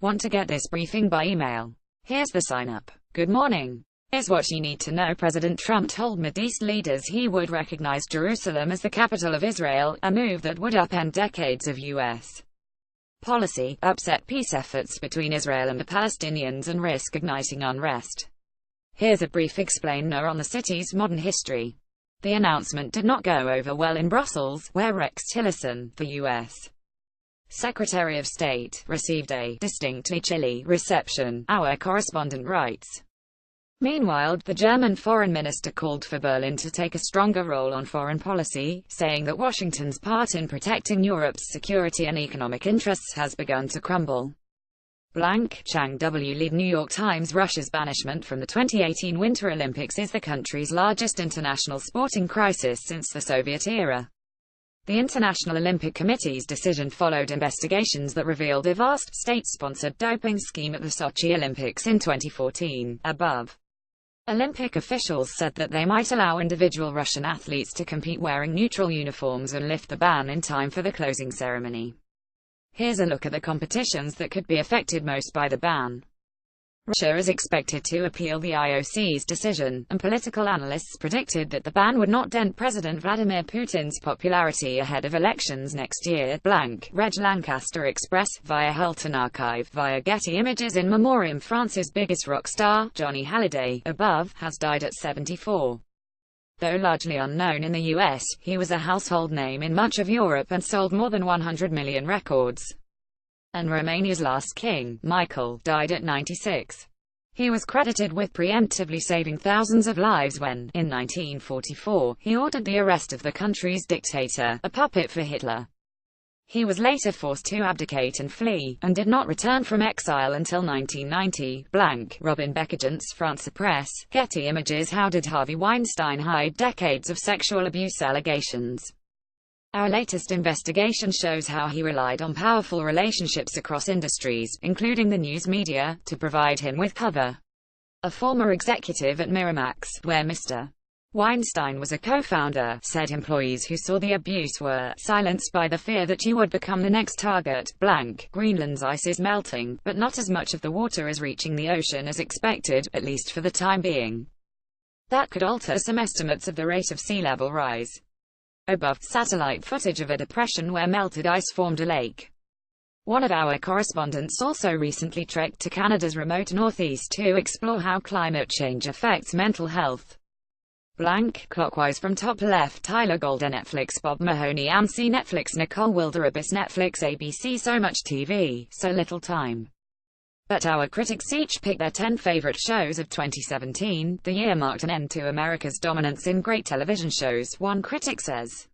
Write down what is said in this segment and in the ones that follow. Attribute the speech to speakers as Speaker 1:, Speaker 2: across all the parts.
Speaker 1: Want to get this briefing by email? Here's the sign-up. Good morning. Here's what you need to know. President Trump told Mideast leaders he would recognize Jerusalem as the capital of Israel, a move that would upend decades of U.S. policy, upset peace efforts between Israel and the Palestinians, and risk igniting unrest. Here's a brief explainer on the city's modern history. The announcement did not go over well in Brussels, where Rex Tillerson, the U.S. Secretary of State, received a distinctly chilly reception, our correspondent writes. Meanwhile, the German foreign minister called for Berlin to take a stronger role on foreign policy, saying that Washington's part in protecting Europe's security and economic interests has begun to crumble. Chang W. lead New York Times. Russia's banishment from the 2018 Winter Olympics is the country's largest international sporting crisis since the Soviet era. The International Olympic Committee's decision followed investigations that revealed a vast, state-sponsored doping scheme at the Sochi Olympics in 2014. Above, Olympic officials said that they might allow individual Russian athletes to compete wearing neutral uniforms and lift the ban in time for the closing ceremony. Here's a look at the competitions that could be affected most by the ban. Russia is expected to appeal the IOC's decision, and political analysts predicted that the ban would not dent President Vladimir Putin's popularity ahead of elections next year. Reg Lancaster Express, via Hilton Archive, via Getty Images. In memoriam, France's biggest rock star, Johnny Hallyday, above, has died at 74. Though largely unknown in the US, he was a household name in much of Europe and sold more than 100 million records. And Romania's last king, Michael, died at 96. He was credited with preemptively saving thousands of lives when, in 1944, he ordered the arrest of the country's dictator, a puppet for Hitler. He was later forced to abdicate and flee, and did not return from exile until 1990. Robin Beckagent's France Press, Getty Images. How did Harvey Weinstein hide decades of sexual abuse allegations? Our latest investigation shows how he relied on powerful relationships across industries, including the news media, to provide him with cover. A former executive at Miramax, where Mr. Weinstein was a co-founder, said employees who saw the abuse were silenced by the fear that you would become the next target. Greenland's ice is melting, but not as much of the water is reaching the ocean as expected, at least for the time being. That could alter some estimates of the rate of sea level rise. Above, satellite footage of a depression where melted ice formed a lake. One of our correspondents also recently trekked to Canada's remote northeast to explore how climate change affects mental health. Clockwise from top left, Tyler Golden, Netflix, Bob Mahoney, AMC, Netflix, Nicole Wilderabis, Netflix, ABC. So much TV, so little time. But our critics each picked their 10 favorite shows of 2017. The year marked an end to America's dominance in great television shows, one critic says.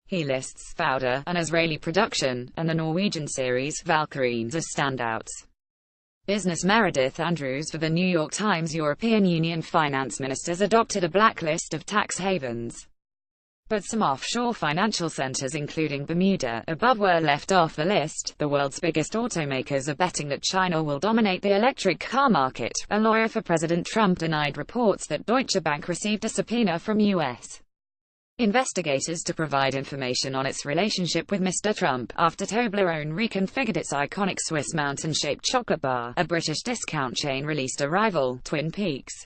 Speaker 1: He lists Fauda, an Israeli production, and the Norwegian series Valkyries as standouts. Business Meredith Andrews for the New York Times. European Union finance ministers adopted a blacklist of tax havens. But some offshore financial centers, including Bermuda, above, were left off the list. The world's biggest automakers are betting that China will dominate the electric car market. A lawyer for President Trump denied reports that Deutsche Bank received a subpoena from U.S. investigators to provide information on its relationship with Mr. Trump, after Toblerone reconfigured its iconic Swiss mountain-shaped chocolate bar. A British discount chain released a rival, Twin Peaks.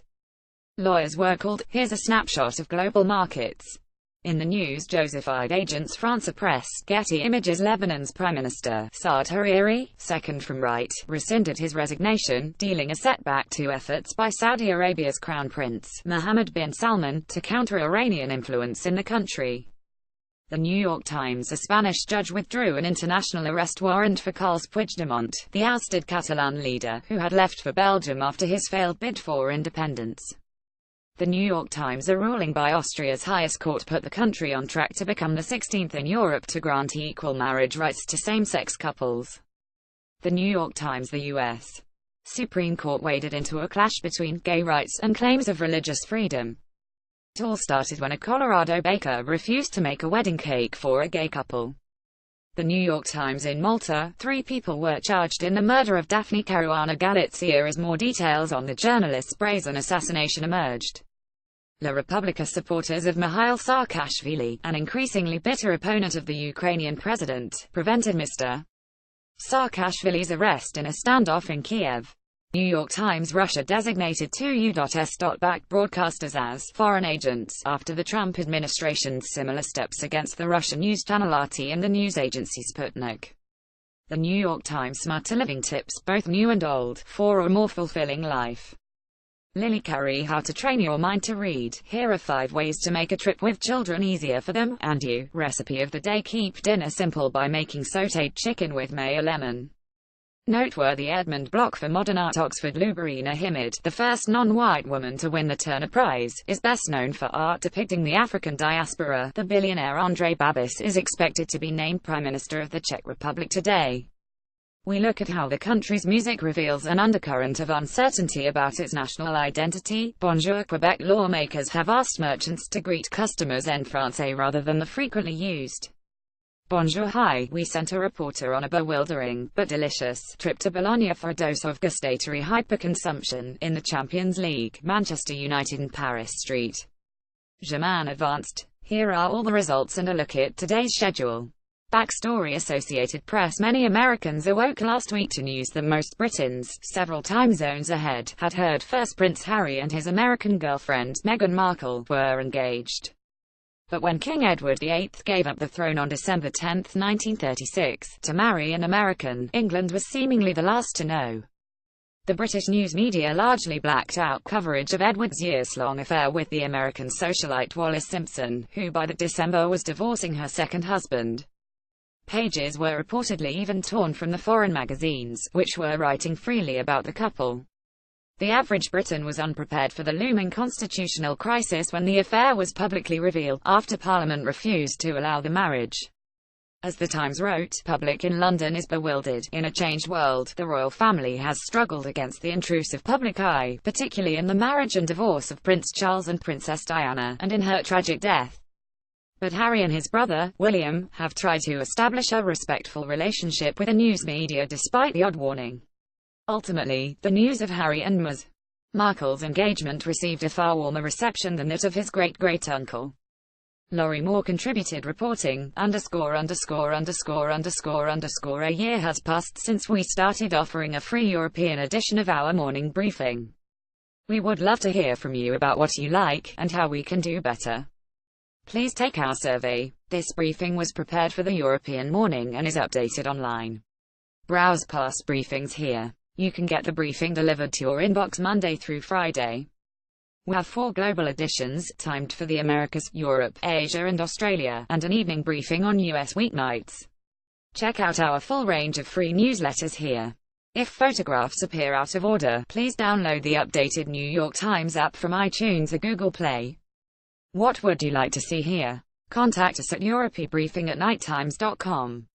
Speaker 1: Lawyers were called. Here's a snapshot of global markets. In the news, Joseph-eyed agents. France Press, Getty Images. Lebanon's Prime Minister, Saad Hariri, second from right, rescinded his resignation, dealing a setback to efforts by Saudi Arabia's Crown Prince, Mohammed bin Salman, to counter Iranian influence in the country. The New York Times. A Spanish judge withdrew an international arrest warrant for Carles Puigdemont, the ousted Catalan leader, who had left for Belgium after his failed bid for independence. The New York Times. A ruling by Austria's highest court put the country on track to become the 16th in Europe to grant equal marriage rights to same-sex couples. The New York Times. The U.S. Supreme Court waded into a clash between gay rights and claims of religious freedom. It all started when a Colorado baker refused to make a wedding cake for a gay couple. The New York Times. In Malta, 3 people were charged in the murder of Daphne Caruana Galizia as more details on the journalist's brazen assassination emerged. La Repubblica. Supporters of Mikhail Saakashvili, an increasingly bitter opponent of the Ukrainian president, prevented Mr. Saakashvili's arrest in a standoff in Kiev. New York Times: Russia designated two U.S.-backed broadcasters as foreign agents after the Trump administration's similar steps against the Russian news channel RT and the news agency Sputnik. The New York Times: Smarter living tips, both new and old, for a more fulfilling life. Lily Curry: How to train your mind to read. Here are 5 ways to make a trip with children easier for them and you. Recipe of the day: keep dinner simple by making sautéed chicken with mayo lemon. Noteworthy: Edmund Bloch for modern art. Oxford: Lubarina Himid, the first non-white woman to win the Turner Prize, is best known for art depicting the African diaspora. The billionaire Andrej Babis is expected to be named Prime Minister of the Czech Republic today. We look at how the country's music reveals an undercurrent of uncertainty about its national identity. Bonjour Quebec: lawmakers have asked merchants to greet customers en français rather than the frequently used Bonjour. Hi, we sent a reporter on a bewildering, but delicious, trip to Bologna for a dose of gustatory hyperconsumption, in the Champions League. Manchester United and Paris St. Germain advanced. Here are all the results and a look at today's schedule. Backstory: Associated Press: many Americans awoke last week to news that most Britons, several time zones ahead, had heard first Prince Harry and his American girlfriend, Meghan Markle, were engaged. But when King Edward VIII gave up the throne on December 10, 1936, to marry an American, England was seemingly the last to know. The British news media largely blacked out coverage of Edward's years-long affair with the American socialite Wallis Simpson, who by that December was divorcing her second husband. Pages were reportedly even torn from the foreign magazines, which were writing freely about the couple. The average Briton was unprepared for the looming constitutional crisis when the affair was publicly revealed, after Parliament refused to allow the marriage. As the Times wrote, public in London is bewildered. In a changed world, the royal family has struggled against the intrusive public eye, particularly in the marriage and divorce of Prince Charles and Princess Diana, and in her tragic death. But Harry and his brother, William, have tried to establish a respectful relationship with the news media despite the odd warning. Ultimately, the news of Harry and Ms. Markle's engagement received a far warmer reception than that of his great-great-uncle. Laurie Moore contributed, reporting, ___________ a year has passed since we started offering a free European edition of our morning briefing. We would love to hear from you about what you like, and how we can do better. Please take our survey. This briefing was prepared for the European morning and is updated online. Browse past briefings here. You can get the briefing delivered to your inbox Monday through Friday. We have 4 global editions, timed for the Americas, Europe, Asia and Australia, and an evening briefing on US weeknights. Check out our full range of free newsletters here. If photographs appear out of order, please download the updated New York Times app from iTunes or Google Play. What would you like to see here? Contact us at europebriefing@nighttimes.com.